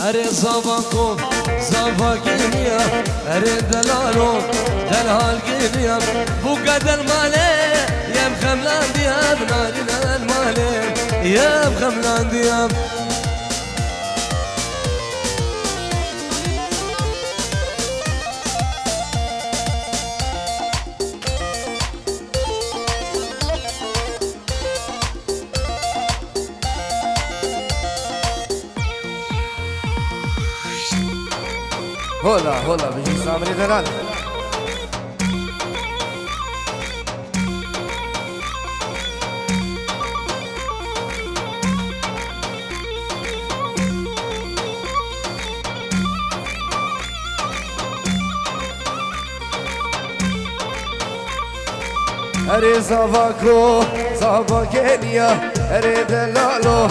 اري صباكم صباكينيا اري دلالو دلال كينيا فوقد المالي يا مخملان دياب نارنا المالي يا مخملان دياب هولا بيجي سامري دلال اري زافاكو زافاكينيا اري دلالو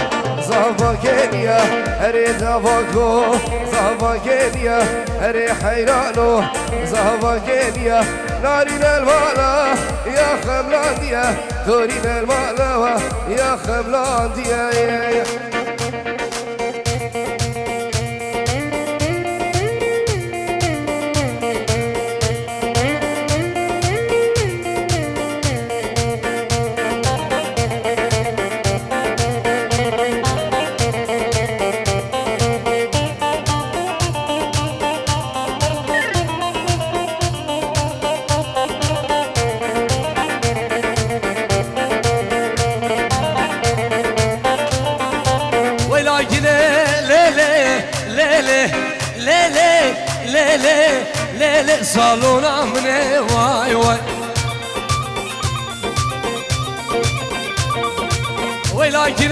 زافاكينيا اري زافاكو زافاكينيا اري حيرانو زافاكينيا نارين المالا يا خملانديا دورين المالا يا خملانديا ليلي صالونا مني واي واي ولكن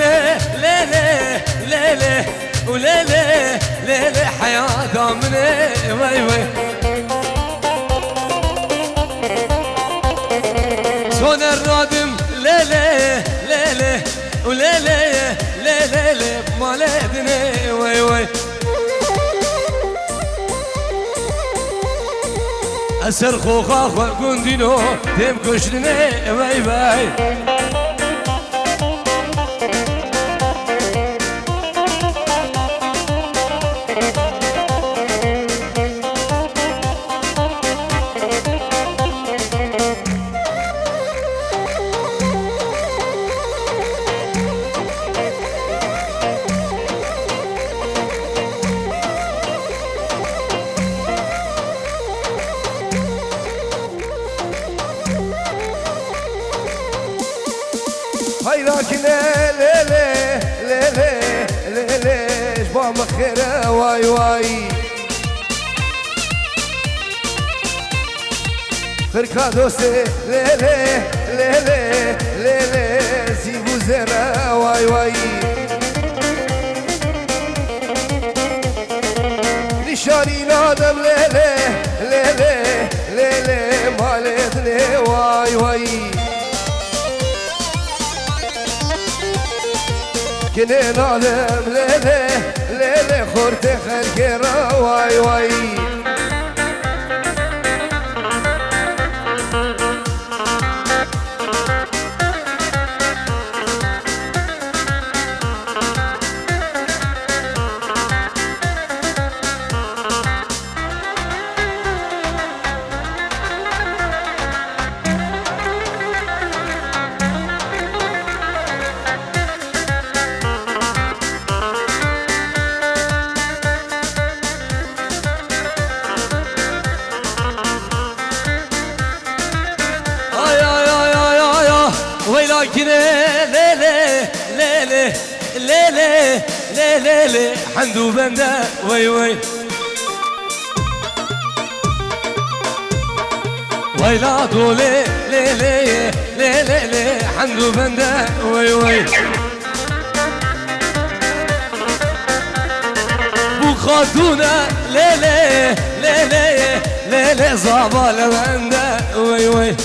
ليلي وليلي حياة مني واي واي صون الرادم ليلي وليلي بمالدني واي واي أسر خوخا قندينو دم كشتني باي باي لكن ليلي جبام خير واي خركا دوسي ليلي زيبو زينا واي نشاني نادم ليلي مالتني واي كنين عالم ليلي خورتي خلقي واي ولكن ليلي حندو بندا وي ويلا دولي ليلي حندو بندا وي بو خاتونا ليلي زابال بندا وي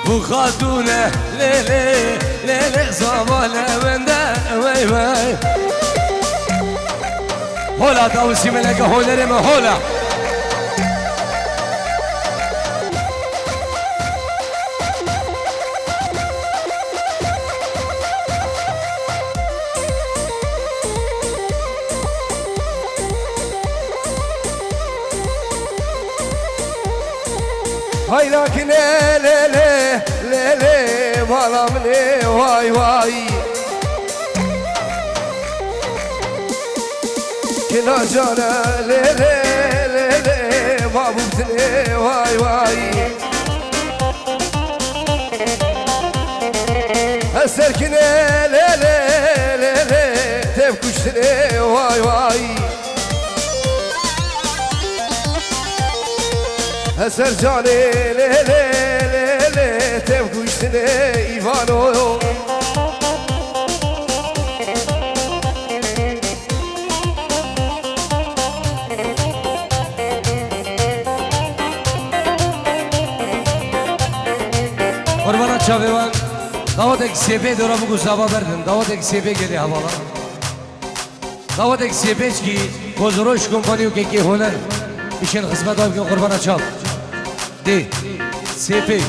بو خاتونا ليلي زابال بندا وي هولا داوسي ملكة هولا رمى هولا هاي لكن ليلي ليلي ظلمني واي واي كنا جانا ليلي ليلي بابوتني واي واي السركني ليلي ليلي تبكشتني واي واي السرجاني ليلي ليلي تبكشتني إيفانو قربان چاوی من دعوت یک سیپه دورا بگو زبا بردن دعوت یک سیپه گلی حوالا دعوت یک سیپه چکی بزروش کمپانیو که هنر میشن خدمت آب کن قربان چاو دی سیپه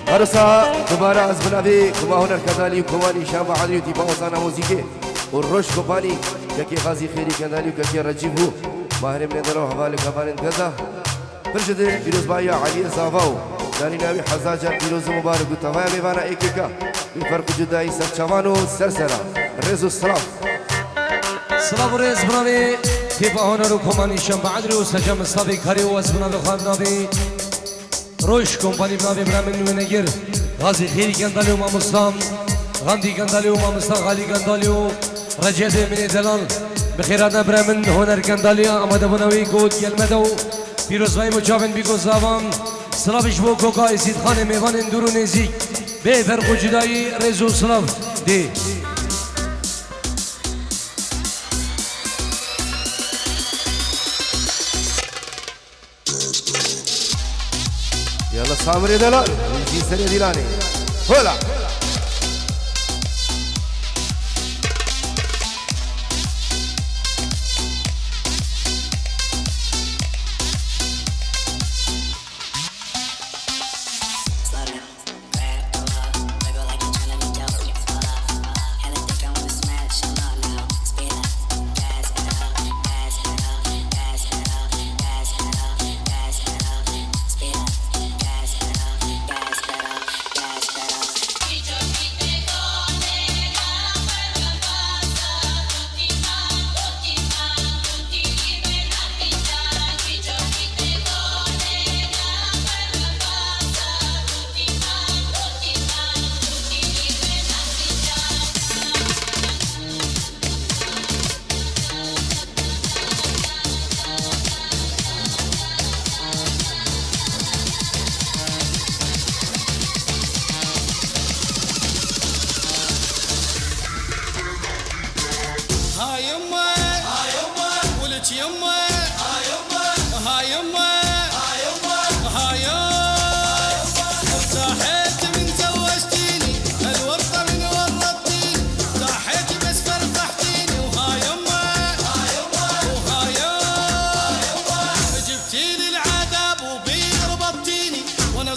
هرسا دوباره از بنابی کما هنر کدالی و کمانی شام عادلی و تیپا وزانا موزیکه و روش کمپانی که غازی خیری کدالی و که رجیب هو ماهرم ندارو حوالی کمان انتظا فرشد فیروز بایا علی صافاو دانی ناوی حزاجا فیروز مبارک و تفایا میوانا ایکیکا بفرق جدایی سرچوان و سرسرا رز و صراف صلاف و رز بنابی تیپا هنر و کمانی شام عادلی و سجام صافی کاری و از بنابی خواب بنابی روش کمپانی بنابی برامن نوینگر غازی خیری کندالی و مامستان غندی کندالی و مامستان غالی کندالی و رجعت من دلال بخیرانه برامن هنر کندالی آمده بناوی گود کلمه دو پیروزبای مجاون بیگو زاوام سلافش بو کوکا ازید خانه میوان اندورو نزیک به فرق و جدایی رزو سلاف دی يلا صابر دلال ونجي سري ديلاني هلا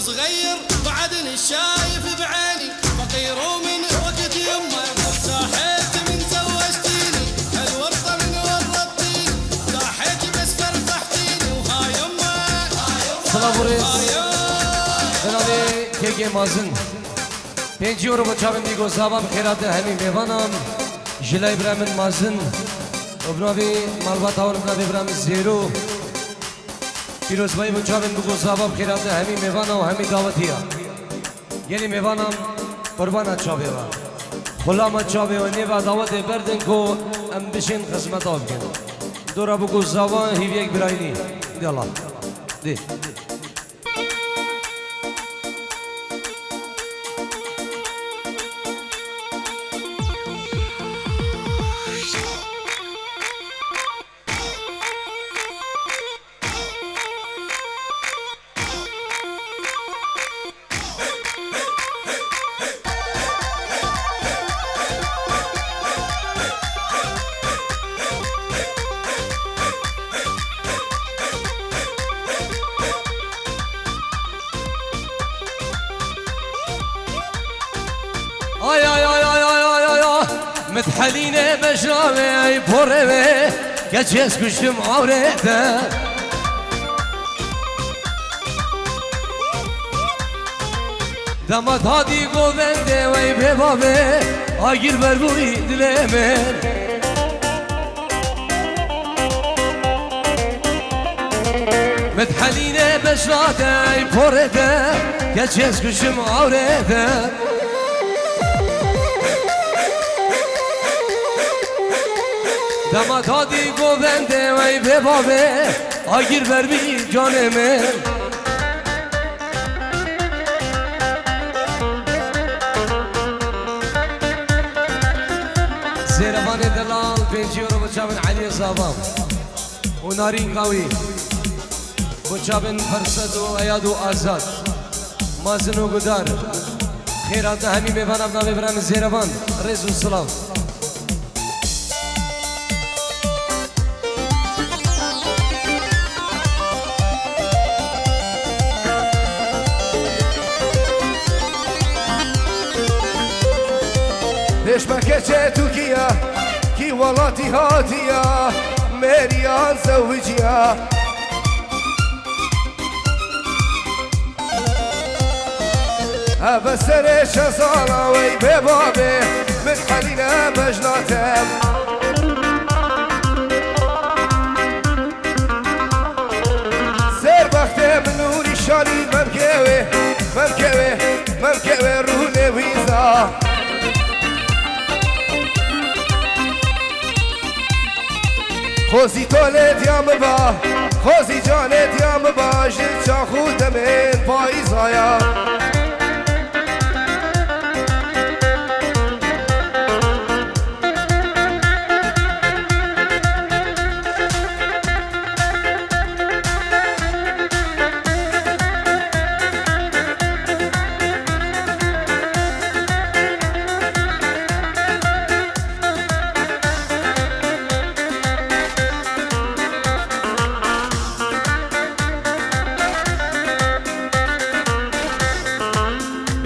صغير بعدني شايف بعيني فقير ومن وقت يمه صاحيت من زوجتيني الورطه من ورطتيني صاحيت بس فرحتيني وها يمه سلام جنابی کیک مازن 5 یورو با چاوین دیگو زابا بخیرات همین میوانم جلای برامن مازن ابنابی مالبات آور ابنابی برامن زیرو پیروز بای با چاوین بگو زابا بخیرات همین میوانم و همین دعوتیه یعنی میوانم قربان چاوی و خلام چاوی و نیو دعوت بردن کو ام بشین خدمت آب کن دورا بگو زابا هیویک براینی دی الله دی آی آی آی آی آی آی آی آی متحلینه بشنامه ای پره گچیز کشتم آورده دمت هادی گوونده وی به بابه آگیر بر بوی دل من متحلینه بشراته ای پورده که چیز کشم آورده دمت هادی گوونده وی به بابه آگیر بر بی جان من زیروان دلال 5 یورو بچابن علی زابام و نارین قوی بچابن فرسد و ایاد و آزاد مازن و گدار خیرات همی میبان ابنا ببرم زیروان رز و سلام پشمکه چه ترکیه کی ولاتی هاتیه مریان زوجیه هبه سر شزاله وی به بابه متحلینه بجناتم سر بخته من نوری شانی ممکوه رو نویزا خوزی تولد یام با خوزی جانت یام با جل چا خود من پاییزایا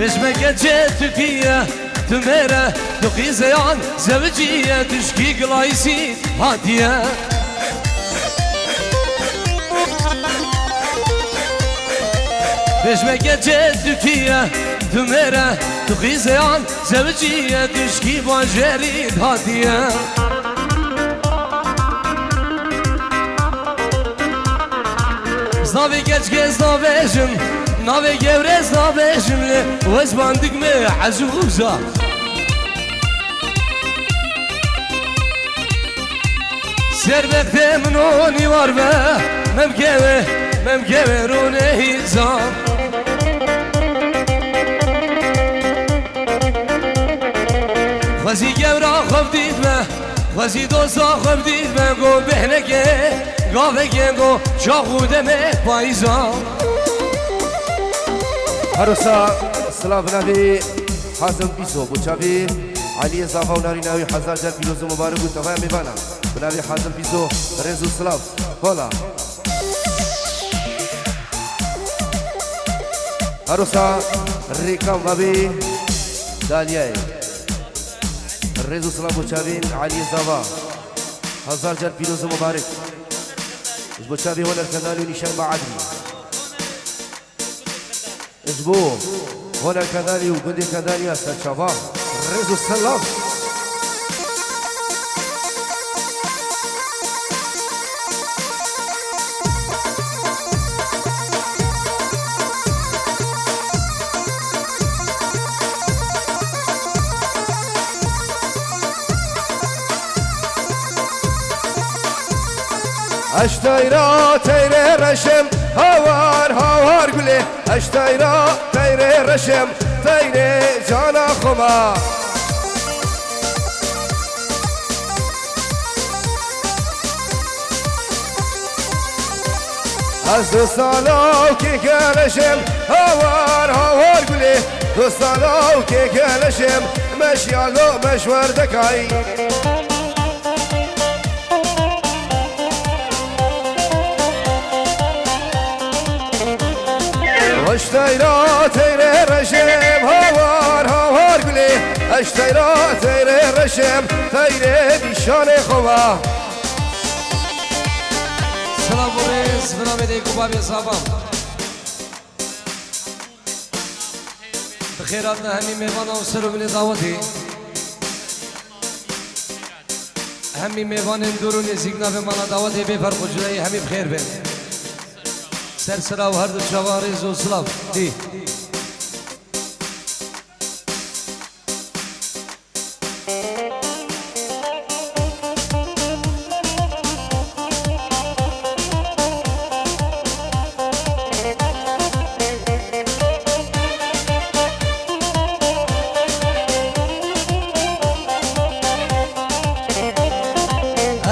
بشمك جيت تركيا تميرة تقي زيان زوجية تشكي قلايسي هادية بشمك جيت تركيا تميرة تقي زيان زوجية تشكي بانجري هادية زنابي كتشكي زنابيجم ناوی گورز ناوی جمله وز باندق می عزوزا سر بخته منونی وار به ممکوه رونه هیزام خوزی گورا خوب دید به خوزی دوستا خوب دید به گو بهنگه گاوه گو چاخوده می پاییزام هروسا سلاف نبی حازم بیسو بچابی علی زافا و ناری ناوی حزار جل پیروز مبارک و تفایم میبانم بنابی حازم بیسو رزو سلاف بالا هروسا ریکام بابی دالیای رزو سلاف بچابین علی زافا حزار جل پیروز مبارک بچابی هنر کندالی و نشان بعدی اجبو هنا الكذالي وقدي كذالي أستاذ شباب رزو السلام اشتايرا تيري رشم هوار قولي اشتايرا تيري رشم تيري جانا خما از دوستانو که گلشم هوار قولي دوستانو که گلشم مشیالو مشور دکای اشتايرا تيري رشم هوار قولي اشتايرا تيري رشم تيري بشان خوا سلام بوريس بنام ديكو بابي صابام بخيراتنا همي ميوانا وسرو من دعوتي همي ميوان اندورو نزيقنا في مانا دعوتي بفرق جدائي همي بخير بين سرسرا و هر دو شوارز و سلاف دي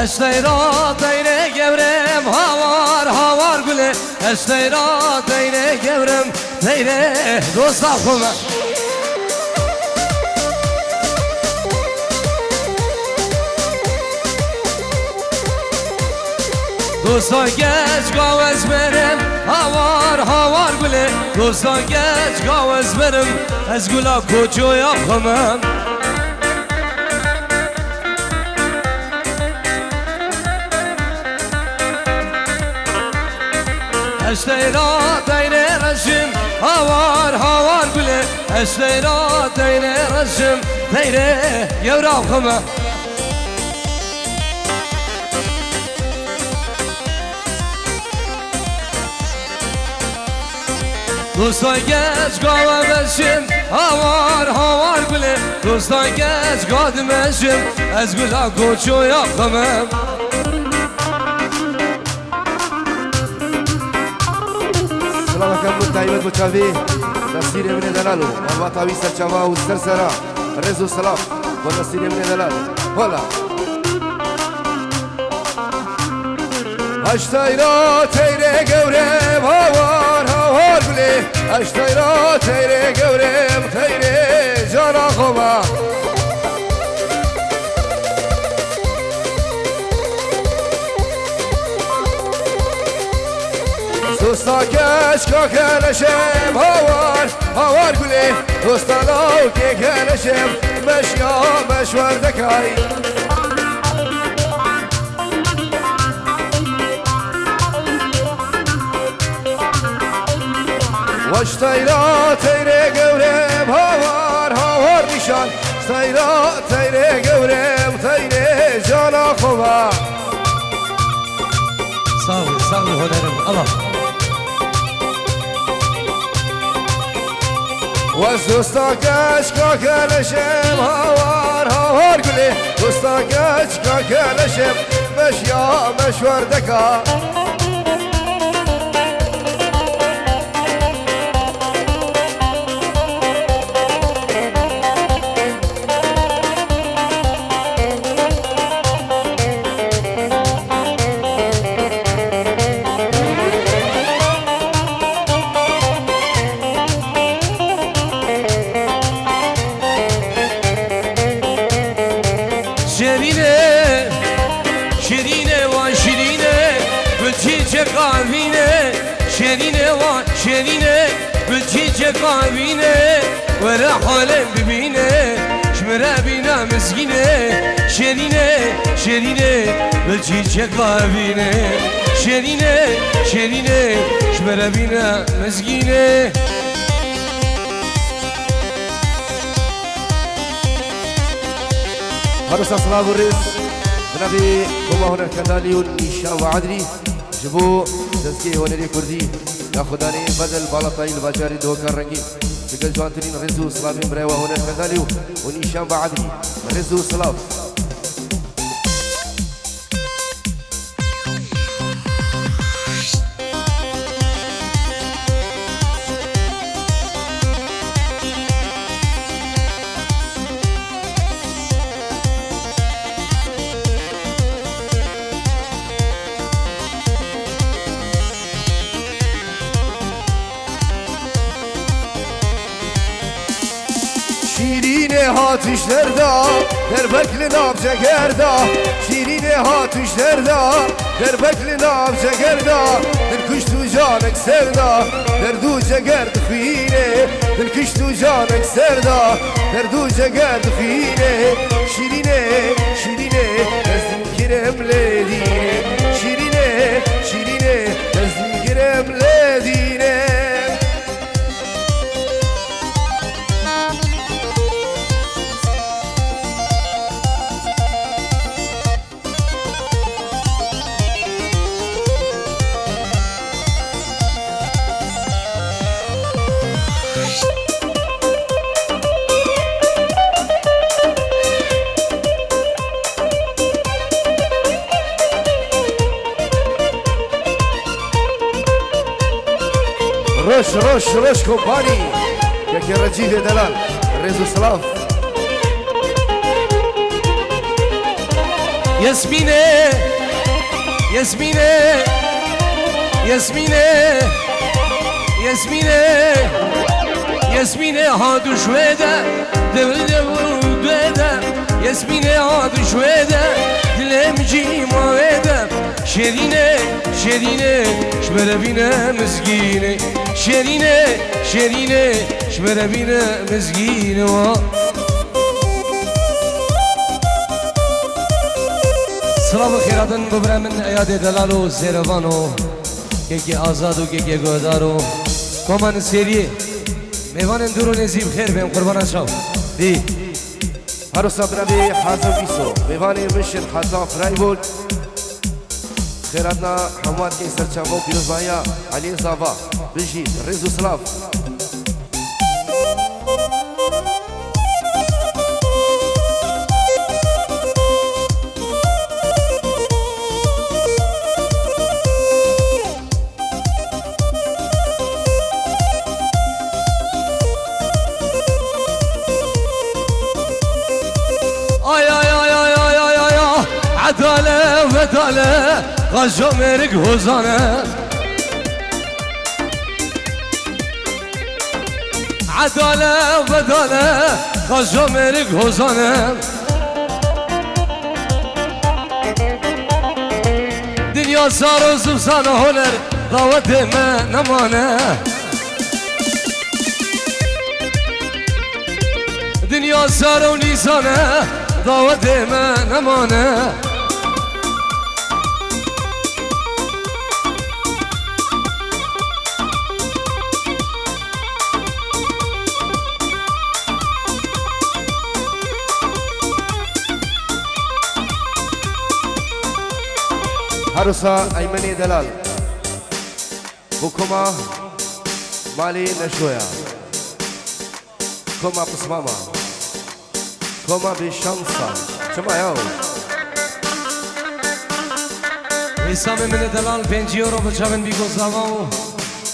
Esteyra teyre gevrem havar havar güle Esteyra teyre gevrem teyre dostlar kuma Dostlar geç gavez benim havar havar güle Dostlar geç gavez benim ez güla koçu yapamam Esteyra teyre resim havar havar güle Esteyra teyre resim teyre yevrağıma Dostlar geç gavemezim havar havar güle Dostlar geç gadimezim ez güla koçu yapamam سلام كم تايبت بوشافي نصير من دلالو ما تاوي سرچوا وسرسرا رزو سلام ونصير من دلالو هلا اشتايرا تيري غورم هوار هوار بلي اشتايرا تيري غورم تيري جانا خوما دوستا کش که کلشم هوار هوار گلی دوستا لو که کلشم مشیا مشور دکای واشتایرا تیره گورم هوار هوار نشان استایرا تیره گورم تیره جانا خوبا sağ ol honerim Allah وسوستا کش که کلشم هوار هوار گلی دوستا کش که کلشم مشیا مشور دکا شرينه بالجيجة قابينه ورا حالم ببينه شمرا بينا مسكينه شرينه بالجيجة قابينه شرينه شمرا بينا مسكينه هذا صلاة الرئيس بنبي هو هنا الكندالي والإشاء وعدري جبو تزكي هنري كردي يا خداني بدل بالطاي البجاري دوكر رنگي بقل جوانترين رزو سلامي بريوه هنا الكندالي والإشاء وعدري رزو سلام شیرینه هاتشلردا در بکل ناب جگردا شیرینه هاتشلردا در بکل ناب جگردا در کشتو جانک سردا در دو جگر دخینه در کشتو جانک سردا در دو جگر دخینه شیرینه دزدیم گرم لدینه شیرینه دزدیم گرم لدینه روش كومباني ياكي رجيف دلال ريزو سلاف ياسمينة ياسمينة ياسمينة ياسمينة ياسمينة هادو شويدة دويدة ياسمينة هادو شويدة دلمجي مويدة شيرينة شيرينة شبربينة مسكينة شيرينة شيرينة شبربينة مسكينة سلام خیراتن ببرم من ایاد دلالو زیروانو که آزادو که گودارو کمان سریه میوان درو نزیب خیر بهم قربان شاو دی هارو صبربي حازم بيسو ميواني مشن حازم فرايبول خيراتنا حماد كيسر شابو بيروز بايا علي زافا بجي ريزو سلاف عدالة ودالة غجو مرق هزانة عدالة ودالة غجو مرق هزانة دنيا صار وزبزانة هنر ضوت ما نمانة دنيا صار ونيسانة ضوت ما نمانة هروسا أيمني دلال بكما مالي نشويا كما بسماما كما بشمسة شما ياو حسام من دلال 5 یورو بچمن بیگوزاو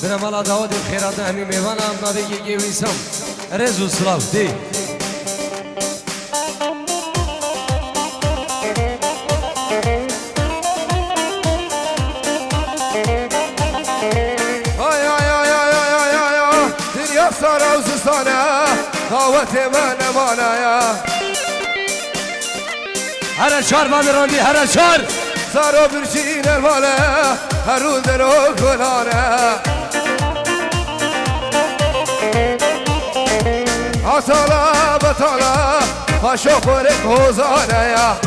برمالا داود خیرات همی میوانا ناوی یه حسام رزو سلاف دی دعوت من مانایا هر شهر ما میراندی هر شهر سارو برشین الماله هرون درو کلانه آتالا بطالا پاشو خورک حوزانه یا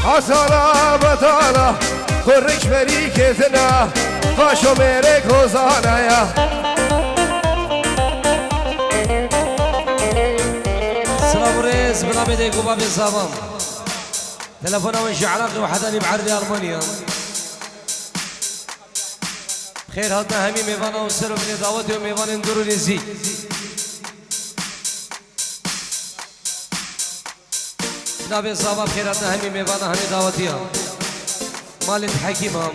آتالا بطالا خورک بری کتنا پاشو میرک حوزانه یا ريز بلا بدي قباب الزامام تلفونا وش علاقي وحداني بعرضي ألمانيا خير هاتنا همي ميوانا وسرو بني دعوتي وميوان اندورو نزي جناب الزامام خير هاتنا همي ميوانا همي دعوتي مالت حكيمام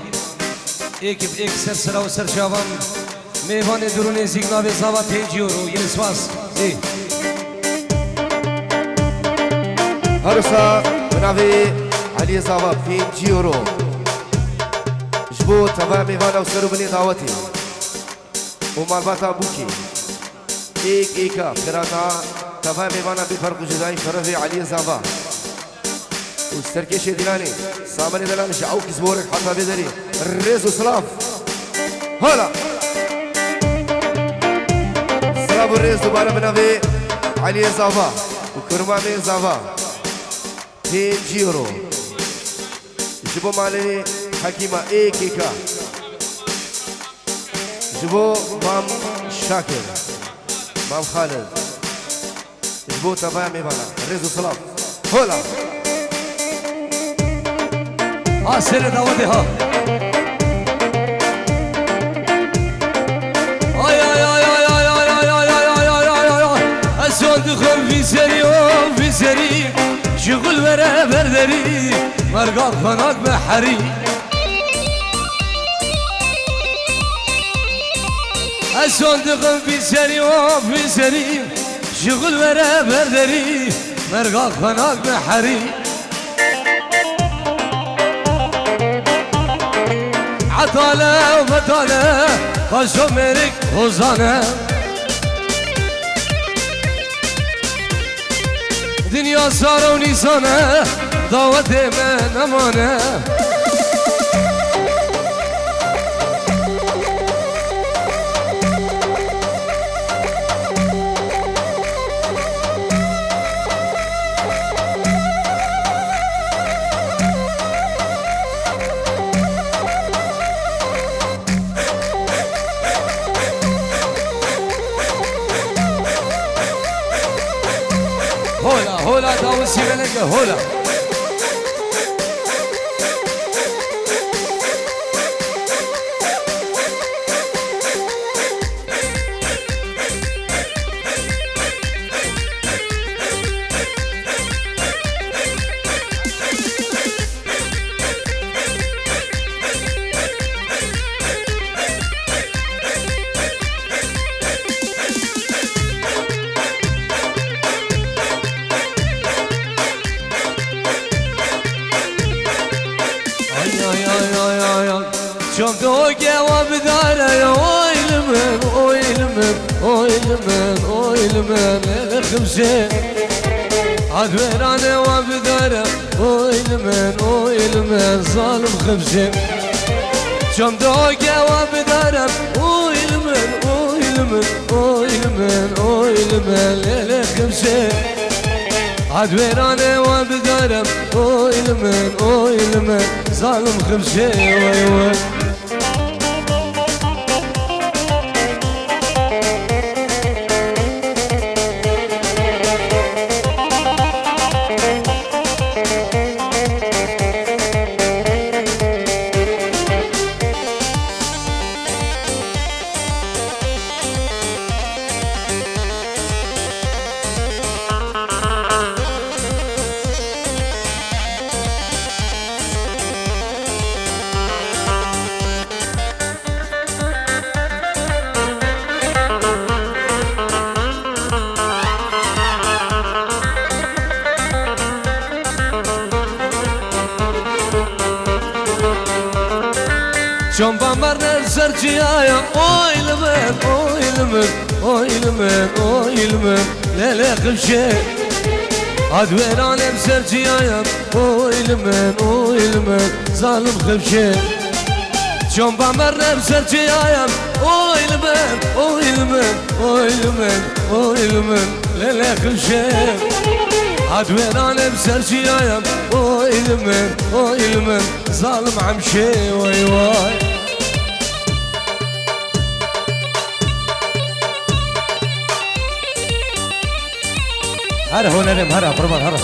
ایک ایک سر و سر شاوان ميوان اندورو نزي جناب الزامام 5 یورو يلسواس دي هرسا بناوي علي زاوا 5 يورو جبو تبع ميوانا وسرو بني دعوتي ومالباتا بوكي ايكا فرانا تبع ميوانا بفرق جداي فرفي علي زاوا والسركيشي ديلاني سامني دلاني شعوك زبورك حتى بدري الريز وسلاف هلا سلاف الريز دوباره بناوي علي زاوا وكرمامي زاوا 5 يورو جبو مالي حكيمة ايكيكا جبو مام شاكر مام خالد جبو تبايا ميبانا ريزو سلاف هولا سر داودي ها اي اي اي اي اي اي اي اي اي اي اسودكم في سري وفي سري شغل ورا بردري مرقاق فناق بحري صندقم في سري وفي سري شغل ورا بردري مرقاق فناق بحري عطالة وبطالة خشو مرك وزانة دنيا صار ونيسانة ضوت من أمانة هولا داوسي ملكة هولا شوف دوقة وبدارة يا ويلمن ويلمن ويلمن ويلمن الخمسين عدوين أنا وبدارة ويلمن ويلمن ظالم خمسين شوف دوقة وبدارة ويلمن ويلمن ويلمن ويلمن الخمسين عدوين أنا وبدارة ويلمن ويلمن ظالم خمسين ويوي شون بمرن سرجيايا اويلمن اويلمن اويلمن اويلمن لا خمشي عدوين انا بسرجيايا اويلمن اويلمن ظالم خمشي شون بمرن سرجيايا اويلمن اويلمن اويلمن اويلمن لا خمشي عدوين انا بسرجيايا اويلمن اويلمن ظالم عمشي واي واي هرا هو نرم هرا بربر هرا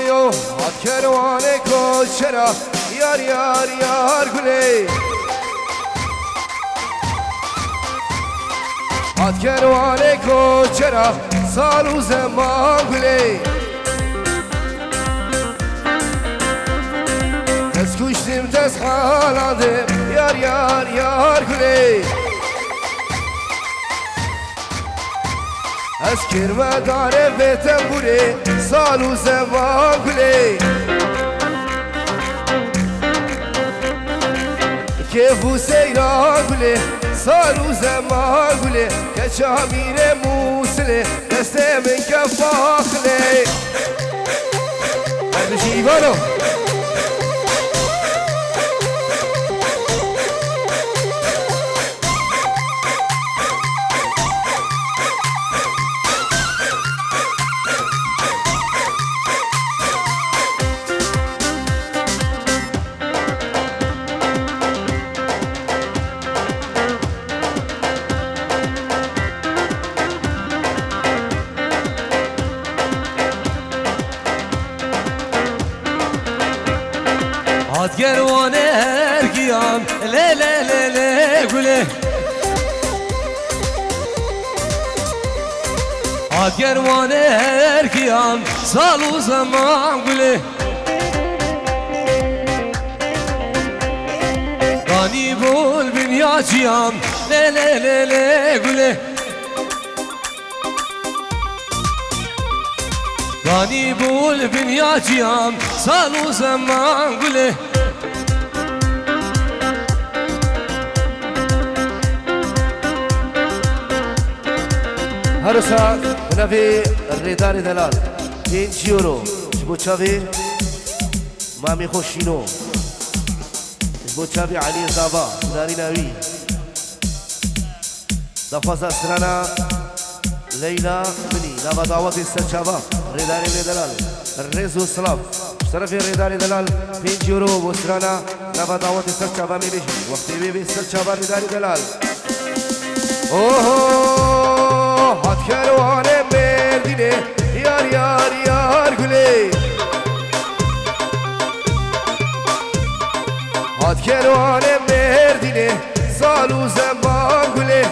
يو عالكرواني كوشرا يار يار يار قولي عالكرواني كوشرا صار زمان قولي دست کشتیم دست خالاندیم یار یار یار قولي از کرمه داره بیتم بوده سال و زمان گله که بوسیرا گله سال و زمان گله که چامیر موسله دست من کفاخله هر شیوانو هات گروانه هرگیام لی لی لی لی گله هات گروانه هرگیام سال و زمان گله دانی بول بنیاجیام لی لی لی لی گله دانی بول بنیاجیام سال و زمان گله هر ساعت بنفي الريدار دلال 5 يورو جبو تشافي مامي خوشينو جبو تشافي علي زابا داري ناوي دفازا سرانا ليلى بني نابا دعوات السرشابا ريداري دلال الريز والسلاف اشترفي الريداري دلال 5 يورو وسرانا نابا دعوات السرشابا ميبيش وقتي بيبي السرشابا ريداري دلال اوه هات كروانه مردينه يار يار يار گله هات كروانه مردينه سالو زمان گله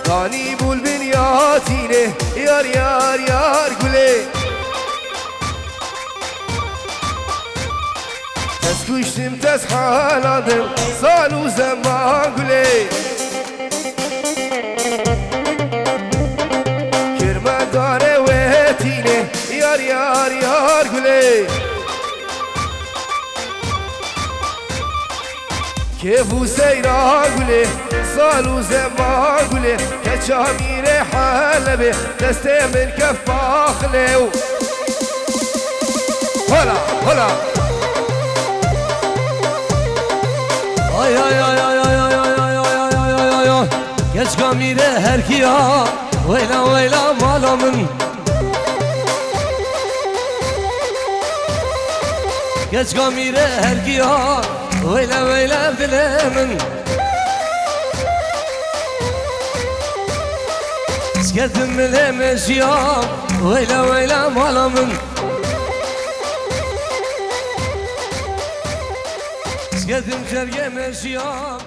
داني بول بنياتينه يار يار يار گله تز کشتم تز حالادم سال و زمان گله کرمان داره و تینه یار یار یار گله کیفو سیرا گله سال و زمان گله کچا میره حلبه دسته من کفاخله هلا هلا ay ay ay ay ay ay ay ay ay ay ay ay ay geç kamire herkiya veyla veyla malamın geç kamire herkiya veyla veyla dilemin sketim bilemeziyam veyla veyla malamın sketim sergemeziyam